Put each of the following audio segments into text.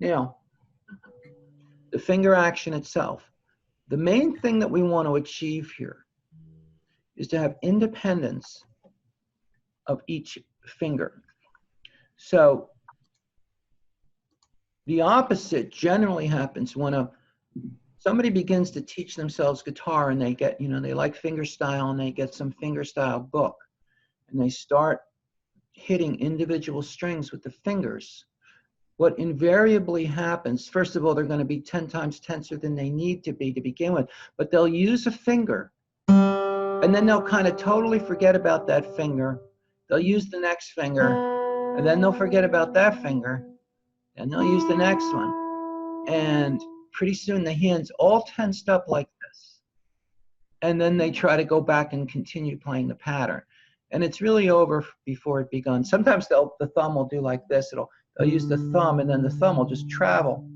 Now, the finger action itself. The main thing that we want to achieve here is to have independence of each finger. So the opposite generally happens when somebody begins to teach themselves guitar and they get, they like fingerstyle and they get some fingerstyle book and they start hitting individual strings with the fingers. What invariably happens, first of all, they're going to be 10 times tenser than they need to be to begin with, but they'll use a finger and then they'll kind of totally forget about that finger. They'll use the next finger and then they'll forget about that finger and they'll use the next one. And pretty soon the hand's all tensed up like this. And then they try to go back and continue playing the pattern. And it's really over before it begun. Sometimes the thumb will do like this. They'll use the thumb and then the thumb will just travel.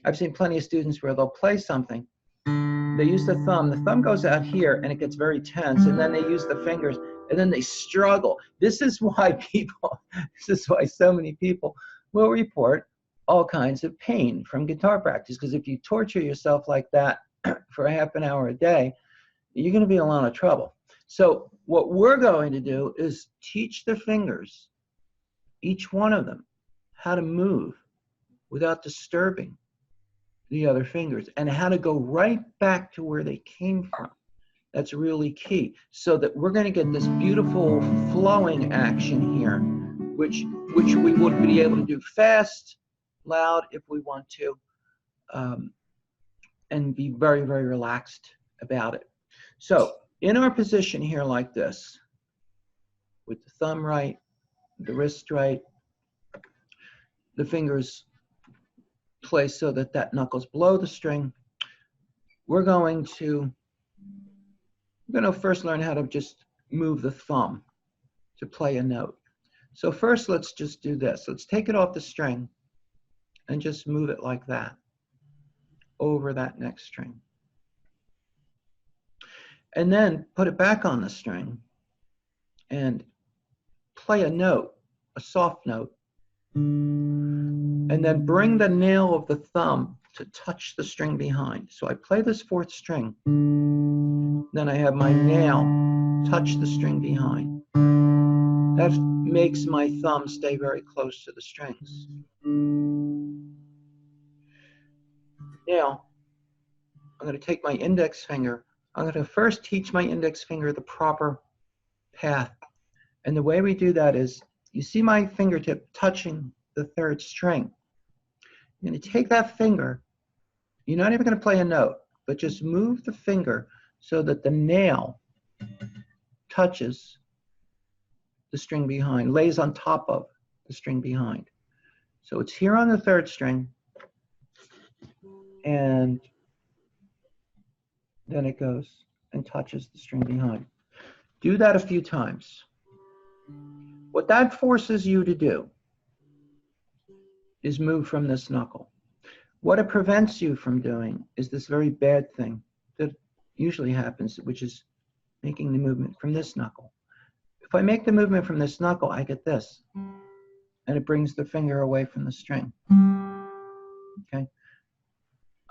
I've seen plenty of students where they'll play something. They use the thumb goes out here and it gets very tense, and then they use the fingers and then they struggle. This is why so many people will report all kinds of pain from guitar practice, because if you torture yourself like that for a half an hour a day, you're going to be in a lot of trouble. So what we're going to do is teach the fingers, each one of them, how to move without disturbing the other fingers and how to go right back to where they came from. That's really key, so that we're going to get this beautiful flowing action here, which we would be able to do fast, loud if we want to, and be very, very relaxed about it. So in our position here like this, with the thumb right, the wrist right, the fingers placed so that knuckle's below the string, we're going to first learn how to just move the thumb to play a note. So first let's just do this. Let's take it off the string and just move it like that over that next string. And then put it back on the string and play a note, a soft note. And then bring the nail of the thumb to touch the string behind. So I play this fourth string. Then I have my nail touch the string behind. That makes my thumb stay very close to the strings. Now, I'm going to take my index finger. I'm going to first teach my index finger the proper path. And the way we do that is, you see my fingertip touching the third string. You're going to take that finger. You're not even going to play a note, but just move the finger so that the nail touches the string behind, lays on top of the string behind. So it's here on the third string, and then it goes and touches the string behind. Do that a few times. What that forces you to do is move from this knuckle. What it prevents you from doing is this very bad thing that usually happens, which is making the movement from this knuckle. If I make the movement from this knuckle, I get this, and it brings the finger away from the string. Okay?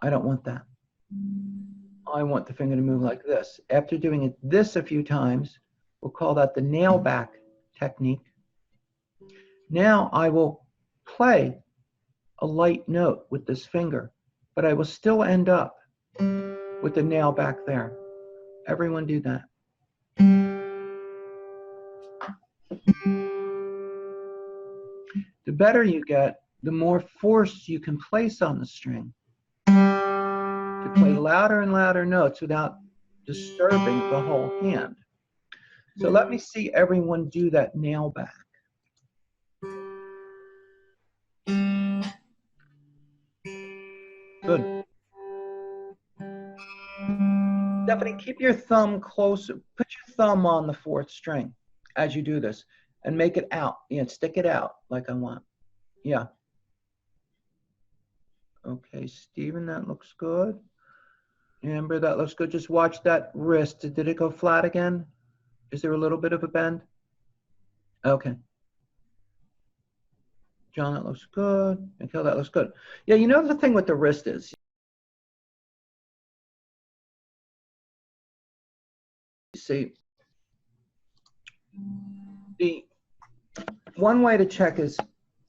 I don't want that. I want the finger to move like this. After doing this a few times, we'll call that the nail back technique. Now I will play a light note with this finger, but I will still end up with the nail back there. Everyone do that. The better you get, the more force you can place on the string to play louder and louder notes without disturbing the whole hand. So let me see everyone do that nail back. Good. Stephanie, keep your thumb closer. Put your thumb on the fourth string as you do this and make it out. Yeah, stick it out like I want. Yeah. Okay, Stephen, that looks good. Amber, that looks good. Just watch that wrist. Did it go flat again? Is there a little bit of a bend? Okay. John, that looks good. Mikhail, that looks good. Yeah, you know the thing with the wrist is, you see, the one way to check is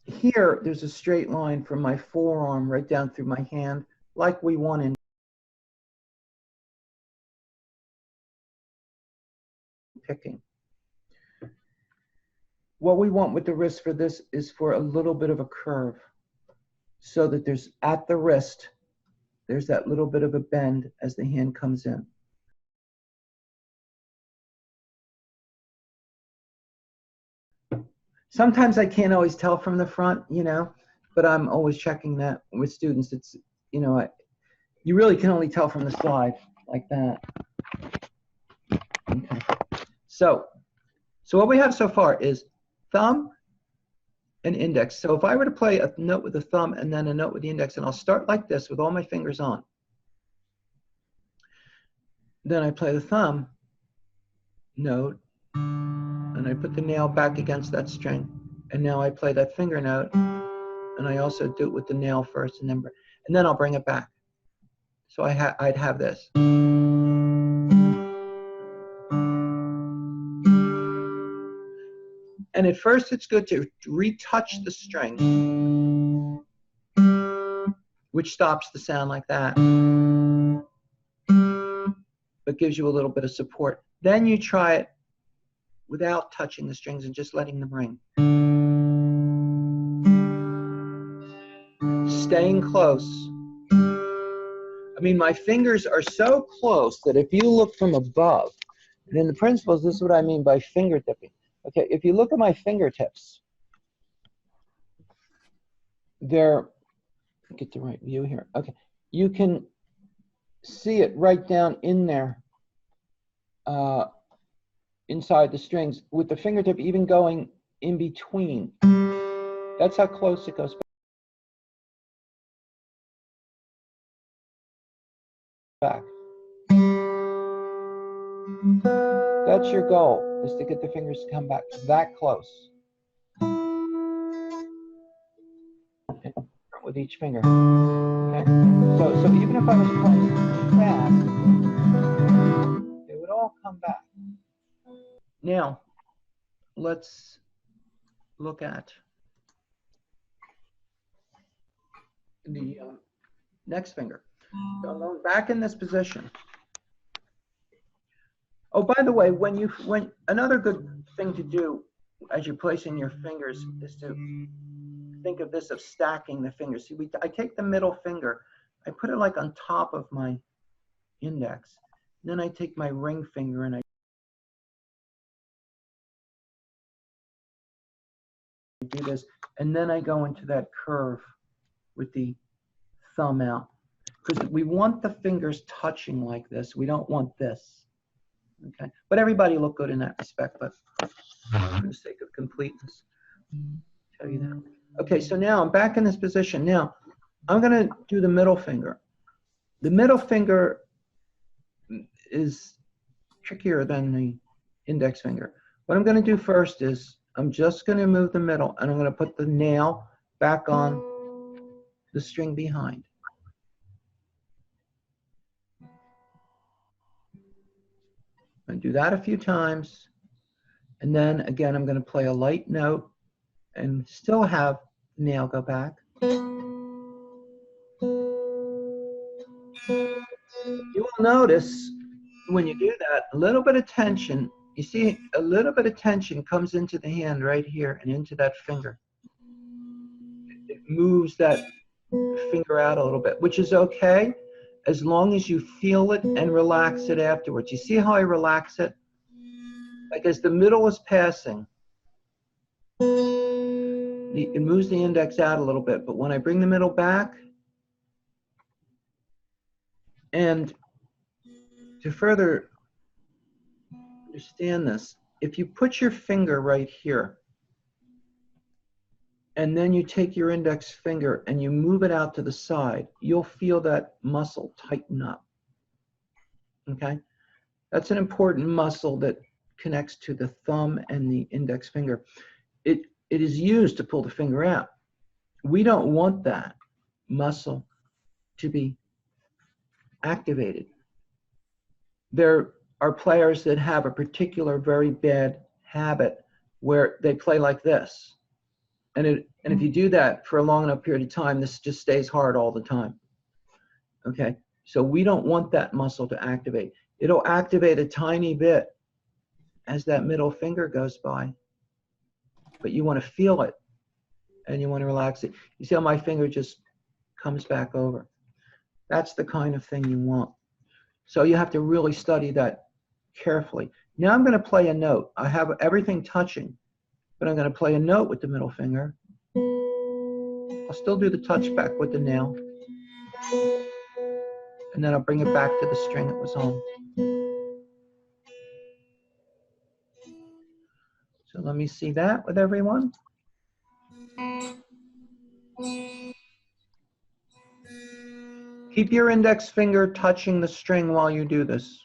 here, there's a straight line from my forearm right down through my hand, like we want in picking. What we want with the wrist for this is for a little bit of a curve, so that there's at the wrist, there's that little bit of a bend as the hand comes in. Sometimes I can't always tell from the front, you know, but I'm always checking that with students. It's, you know, you really can only tell from the side like that. Okay. So what we have so far is thumb and index. So if I were to play a note with the thumb and then a note with the index, and I'll start like this with all my fingers on. Then I play the thumb note, and I put the nail back against that string, and now I play that finger note, and I also do it with the nail first, and then I'll bring it back. So I'd have this. And at first it's good to retouch the string, which stops the sound like that, but gives you a little bit of support. Then you try it without touching the strings and just letting them ring. Staying close. I mean, my fingers are so close that if you look from above, and in the principles, this is what I mean by finger dipping. Okay, if you look at my fingertips, they're, get the right view here. Okay, you can see it right down in there, inside the strings, with the fingertip even going in between. That's how close it goes back. That's your goal, is to get the fingers to come back that close. With each finger. Okay. So even if I was playing fast, they would all come back. Now, let's look at the next finger. So I'm going back in this position. Oh, by the way, when another good thing to do as you're placing your fingers is to think of this, of stacking the fingers. See, I take the middle finger, I put it like on top of my index. Then I take my ring finger and I do this, and then I go into that curve with the thumb out, because we want the fingers touching like this. We don't want this. Okay, but everybody look good in that respect, but for the sake of completeness, I'll tell you that. Okay, so now I'm back in this position. Now I'm going to do the middle finger. The middle finger is trickier than the index finger. What I'm going to do first is I'm just going to move the middle, and I'm going to put the nail back on the string behind. I'm going to do that a few times, and then again I'm going to play a light note and still have the nail go back. You will notice when you do that, a little bit of tension, you see a little bit of tension comes into the hand right here and into that finger. It moves that finger out a little bit, which is okay as long as you feel it and relax it afterwards. You see how I relax it? Like as the middle is passing, it moves the index out a little bit, but when I bring the middle back, and to further understand this, if you put your finger right here, and then you take your index finger and you move it out to the side, you'll feel that muscle tighten up. Okay? That's an important muscle that connects to the thumb and the index finger. It is used to pull the finger out. we don't want that muscle to be activated. There are players that have a particular very bad habit where they play like this. And if you do that for a long enough period of time, this just stays hard all the time. Okay, so we don't want that muscle to activate. It'll activate a tiny bit as that middle finger goes by, but you want to feel it and you want to relax it. You see how my finger just comes back over? That's the kind of thing you want. So you have to really study that carefully. Now I'm going to play a note. I have everything touching, but I'm going to play a note with the middle finger. I'll still do the touch back with the nail. And then I'll bring it back to the string it was on. So let me see that with everyone. Keep your index finger touching the string while you do this.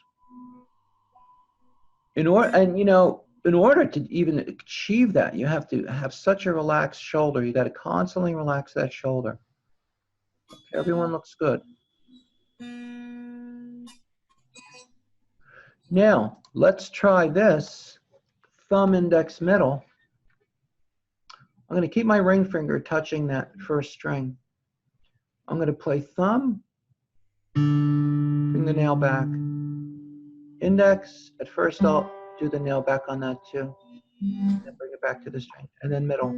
In order to even achieve that, you have to have such a relaxed shoulder. You got to constantly relax that shoulder. Okay, everyone looks good. Now, let's try this thumb, index, middle. I'm going to keep my ring finger touching that first string. I'm going to play thumb, bring the nail back. Index, at first I'll do the nail back on that too. Then bring it back to the string, and then middle.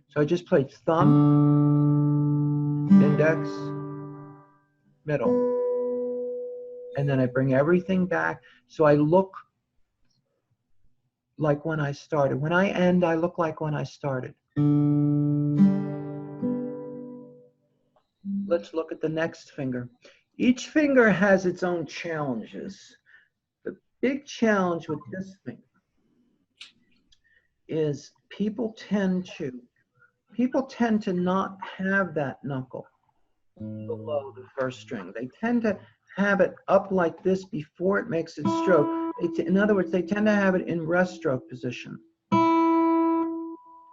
So I just played thumb, index, middle. And then I bring everything back so I look like when I started. When I end, I look like when I started. Let's look at the next finger. Each finger has its own challenges. The big challenge with this finger is people tend to not have that knuckle below the first string. They tend to have it up like this before it makes its stroke. In other words, they tend to have it in rest stroke position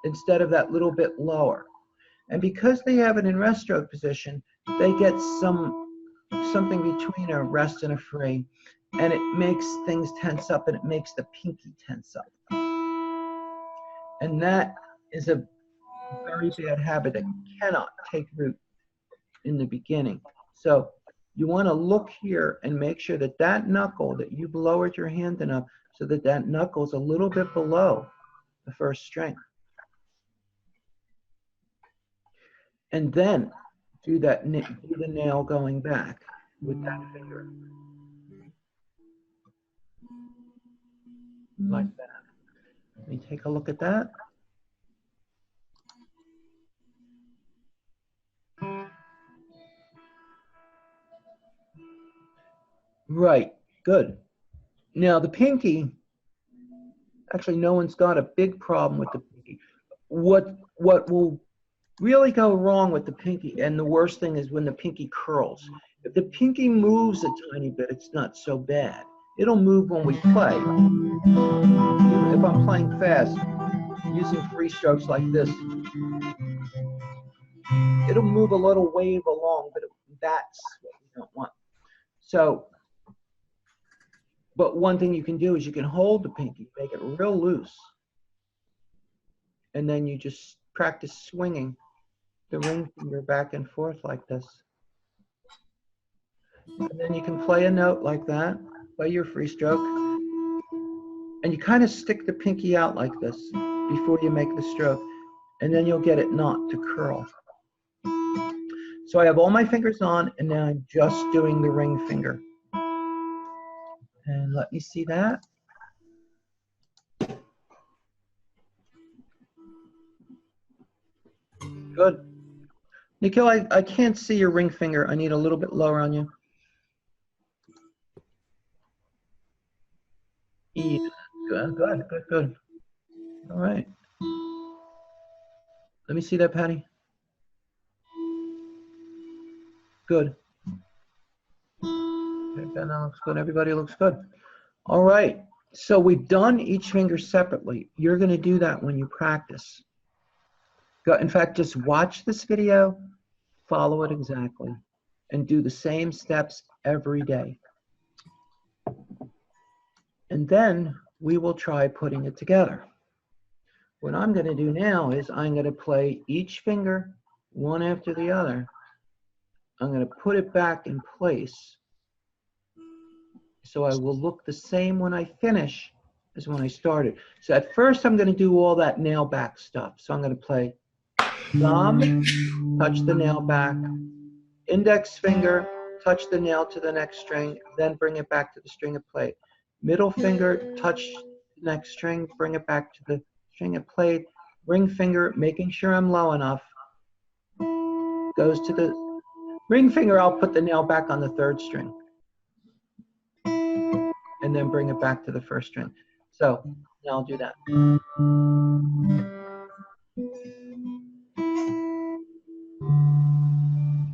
instead of that little bit lower. And because they have it in rest stroke position, they get something between a rest and a free, and it makes things tense up, and it makes the pinky tense up. And that is a very bad habit that cannot take root in the beginning. So you want to look here and make sure that that knuckle, that you've lowered your hand enough so that that knuckle's a little bit below the first string. And then do the nail going back with that finger. Like that. Let me take a look at that. Right, good. Now the pinky, actually no one's got a big problem with the pinky. What will really go wrong with the pinky, and the worst thing is when the pinky curls. If the pinky moves a tiny bit, it's not so bad. It'll move when we play. If I'm playing fast, using free strokes like this, it'll move a little wave along, but that's what we don't want. So, but one thing you can do is you can hold the pinky, make it real loose, and then you just practice swinging the ring finger back and forth like this. And then you can play a note like that, play your free stroke, and you kind of stick the pinky out like this before you make the stroke, and then you'll get it not to curl. So I have all my fingers on, and now I'm just doing the ring finger. And let me see that. Good. Nikhil, I can't see your ring finger. I need a little bit lower on you. Yeah, good. All right. Let me see that, Patty. Good. Okay, that looks good. Everybody looks good. All right. So we've done each finger separately. You're going to do that when you practice. In fact, just watch this video, follow it exactly, and do the same steps every day. And then we will try putting it together. What I'm going to do now is I'm going to play each finger one after the other. I'm going to put it back in place so I will look the same when I finish as when I started. So at first I'm going to do all that nail back stuff. So I'm going to play thumb, touch the nail back, index finger, touch the nail to the next string, then bring it back to the string it played. Middle finger, touch the next string, bring it back to the string it played. Ring finger, making sure I'm low enough, goes to the ring finger. I'll put the nail back on the third string and then bring it back to the first string. So now I'll do that.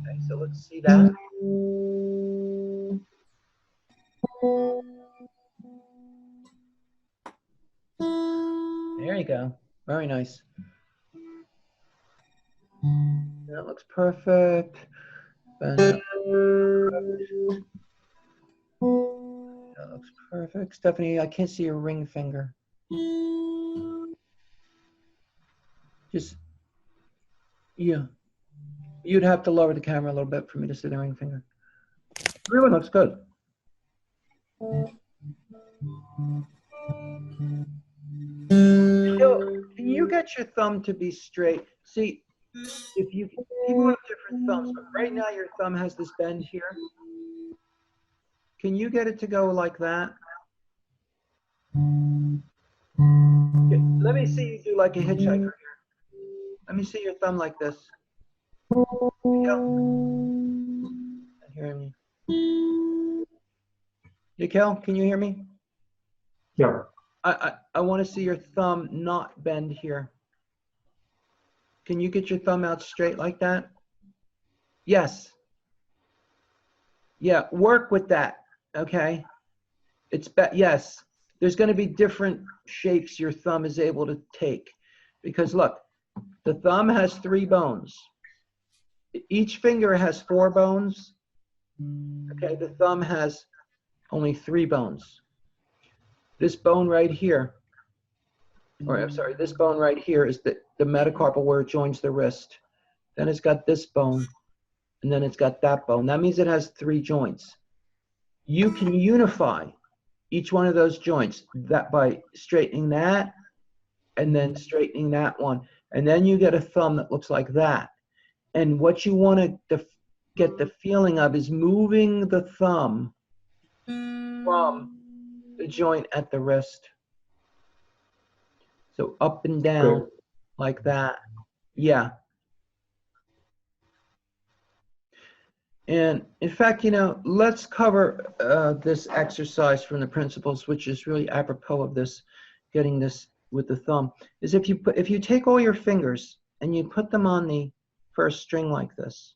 Okay, so let's see that. There you go. Very nice. That looks perfect. That looks perfect. Stephanie, I can't see your ring finger. Just, yeah. You'd have to lower the camera a little bit for me to see the ring finger. Everyone looks good. Can you get your thumb to be straight? See, if you people have different thumbs, but right now your thumb has this bend here. Can you get it to go like that? Okay, let me see you do like a hitchhiker here. Let me see your thumb like this. Hear me? Yakel, can you hear me? Yeah. I want to see your thumb not bend here. Can you get your thumb out straight like that? Yes. Yeah, work with that, okay? Yes, there's going to be different shapes your thumb is able to take. Because look, the thumb has 3 bones. Each finger has 4 bones. Okay, the thumb has only 3 bones. This bone right here, or I'm sorry, this bone right here is the metacarpal where it joins the wrist. Then it's got this bone, and then it's got that bone. That means it has 3 joints. You can unify each one of those joints by straightening that and then straightening that one. And then you get a thumb that looks like that. And what you want to get the feeling of is moving the thumb from the joint at the wrist. So up and down like that. Yeah. And in fact, let's cover this exercise from the principles, which is really apropos of this, getting this with the thumb, is if you take all your fingers and you put them on the first string like this.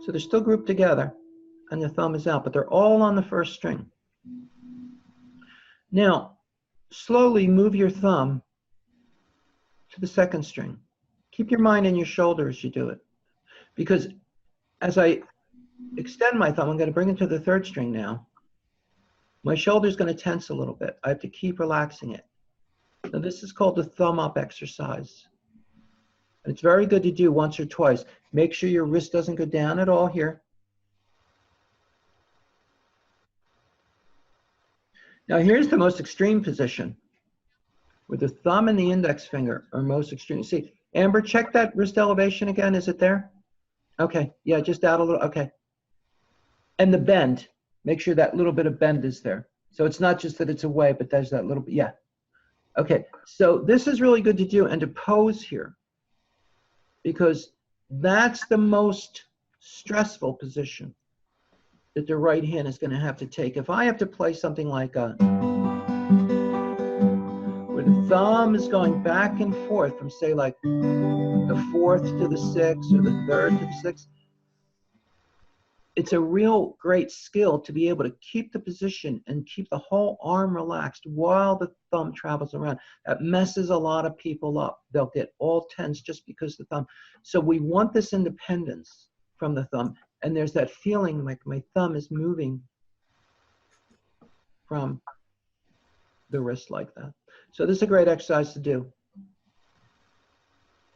So they're still grouped together and the thumb is out, but they're all on the first string. Now, slowly move your thumb to the second string. Keep your mind in your shoulder as you do it. Because as I extend my thumb, I'm going to bring it to the third string now. My shoulder's going to tense a little bit. I have to keep relaxing it. Now this is called the thumb up exercise. It's very good to do once or twice. Make sure your wrist doesn't go down at all here. Now here's the most extreme position, where the thumb and the index finger are most extreme. See, Amber, check that wrist elevation again. Is it there? Okay, yeah, just out a little, okay. And the bend, make sure that little bit of bend is there. So it's not just that it's away, but there's that little bit, yeah. Okay, so this is really good to do and to pose here, because that's the most stressful position that the right hand is going to have to take. If I have to play something like where the thumb is going back and forth from, say, like the 4th to the 6th or the 3rd to the 6th, it's a real great skill to be able to keep the position and keep the whole arm relaxed while the thumb travels around. That messes a lot of people up. They'll get all tense just because the thumb. So we want this independence from the thumb. And there's that feeling like my thumb is moving from the wrist like that. So this is a great exercise to do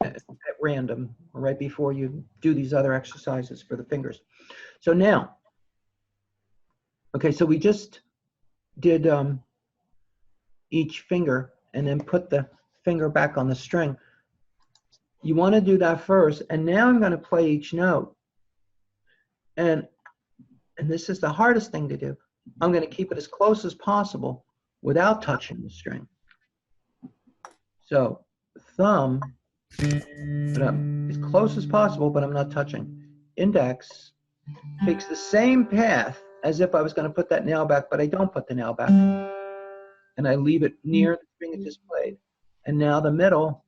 at random, right before you do these other exercises for the fingers. So now, okay, so we just did each finger and then put the finger back on the string. You want to do that first, and now I'm going to play each note. And this is the hardest thing to do. I'm going to keep it as close as possible without touching the string. So thumb, but as close as possible, but I'm not touching. Index takes the same path as if I was going to put that nail back, but I don't put the nail back. And I leave it near the string it just played. And now the middle.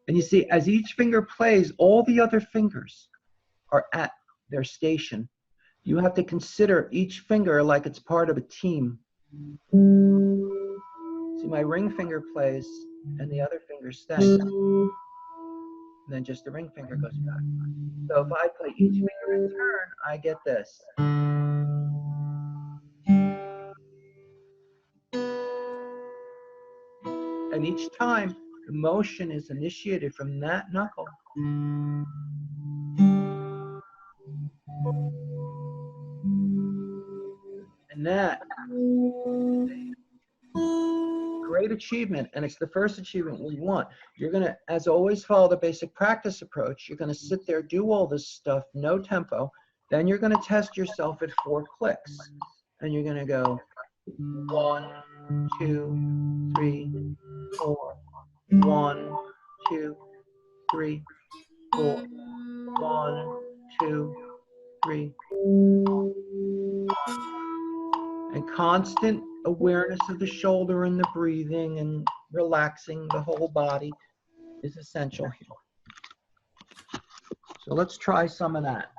And you see, as each finger plays, all the other fingers are at their station. You have to consider each finger like it's part of a team. See, my ring finger plays and the other fingers stay. And then just the ring finger goes back. So if I play each finger in turn, I get this. And each time, the motion is initiated from that knuckle. And that is a great achievement, and it's the first achievement we want. You're going to, as always, follow the basic practice approach. You're going to sit there, do all this stuff, no tempo. Then you're going to test yourself at 4 clicks. And you're going to go 1, 2, 3, 4. 1, 2, 3, 4. 1, 2, 3. And constant awareness of the shoulder and the breathing and relaxing the whole body is essential here. So let's try some of that.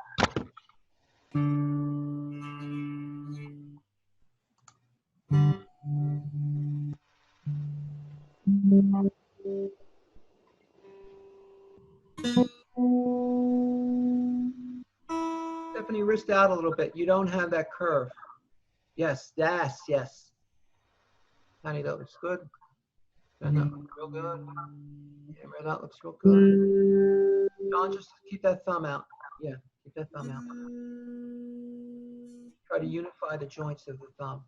Stephanie, wrist out a little bit. You don't have that curve. Yes, yes, yes. Honey, that looks good. That looks real good. Yeah, that looks real good. John, just keep that thumb out. Yeah, keep that thumb out. Try to unify the joints of the thumb.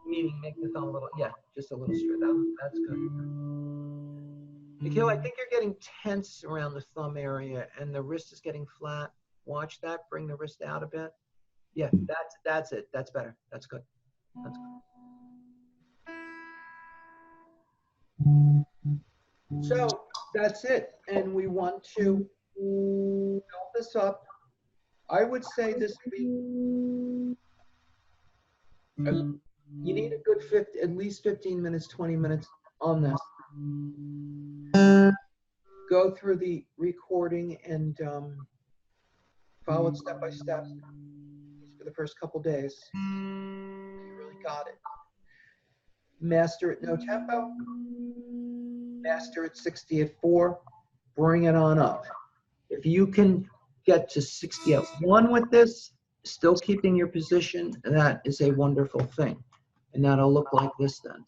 Meaning make the thumb a little, yeah, just a little straight. That's good. Nikhil, I think you're getting tense around the thumb area and the wrist is getting flat. Watch that. Bring the wrist out a bit. Yeah, that's it. That's better. That's good. That's good. So that's it. And we want to build this up. I would say this week, you need a good at least 15 minutes, 20 minutes on this. Go through the recording and follow it step by step for the first couple days. You really got it. Master at no tempo. Master at 60 at 4. Bring it on up. If you can get to 60 at 1 with this, still keeping your position, that is a wonderful thing. And that'll look like this then.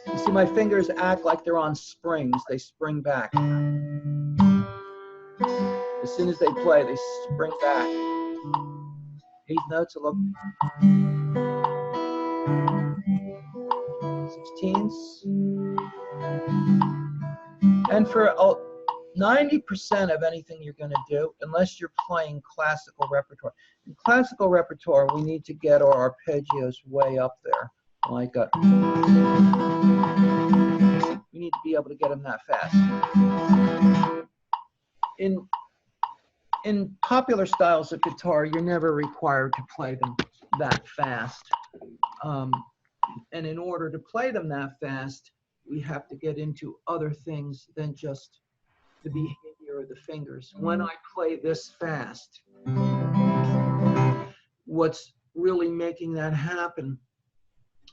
You see my fingers act like they're on springs. They spring back. As soon as they play, they spring back. These notes will look 16ths. And for 90% of anything you're going to do, unless you're playing classical repertoire. In classical repertoire, we need to get our arpeggios way up there. Like we need to be able to get them that fast. In popular styles of guitar, you're never required to play them that fast. And in order to play them that fast, we have to get into other things than just the behavior of the fingers. When I play this fast, what's really making that happen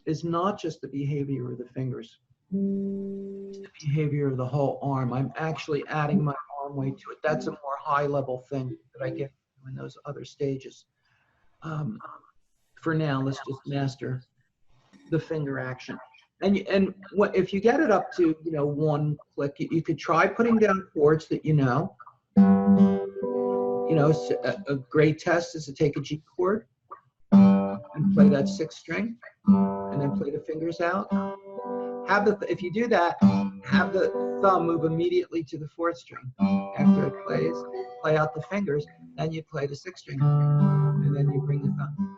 is not just the behavior of the fingers, it's the behavior of the whole arm. I'm actually adding my arm weight to it. That's a more high level thing that I get in those other stages. For now, let's just master the finger action. And what, if you get it up to, you know, one click, you could try putting down chords that you know. You know, a great test is to take a G chord and play that sixth string, and then play the fingers out. Have the, if you do that, have the thumb move immediately to the fourth string. After it plays, play out the fingers, then you play the sixth string, and then you bring the thumb.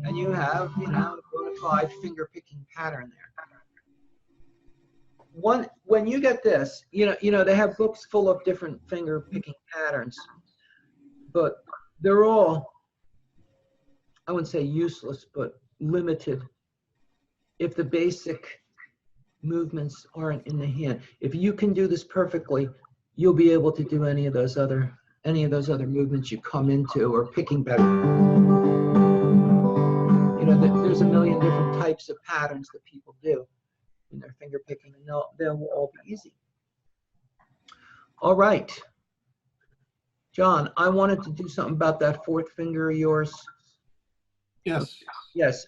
And you have, you know, a bona fide finger picking pattern there. When you get this, you know, they have books full of different finger picking patterns, but they're all, I wouldn't say useless, but limited if the basic movements aren't in the hand. If you can do this perfectly, you'll be able to do any of those other movements you come into, or picking better. You know, there's a million different types of patterns that people do in their finger picking, and they'll all be easy. All right, John, I wanted to do something about that fourth finger of yours. Yes. Yes.